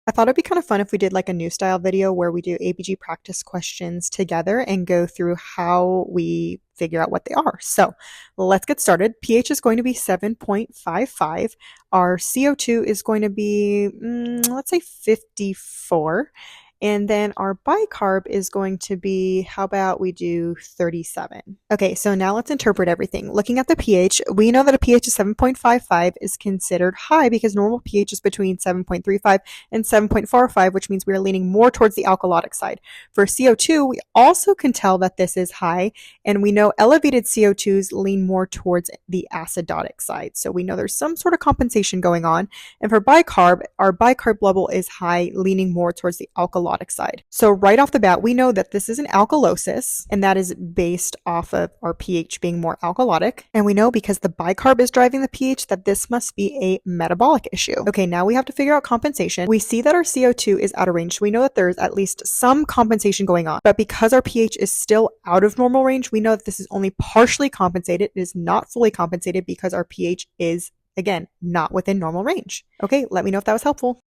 I thought it'd be kind of fun if we did like a new style video where we do ABG practice questions together and go through how we figure out what they are. So let's get started. pH is going to be 7.55. Our CO2 is going to be, let's say 54. And then our bicarb is going to be, how about we do 37? Okay, so now let's interpret everything. Looking at the pH, we know that a pH of 7.55 is considered high because normal pH is between 7.35 and 7.45, which means we are leaning more towards the alkalotic side. For CO2, we also can tell that this is high, and we know elevated CO2s lean more towards the acidotic side. So we know there's some sort of compensation going on. And for bicarb, our bicarb level is high, leaning more towards the alkalotic side. So right off the bat, we know that this is an alkalosis, and that is based off of our pH being more alkalotic. And we know because the bicarb is driving the pH that this must be a metabolic issue. Okay, now we have to figure out compensation. We see that our CO2 is out of range. So we know that there's at least some compensation going on. But because our pH is still out of normal range, we know that this is only partially compensated. It is not fully compensated because our pH is, again, not within normal range. Okay, let me know if that was helpful.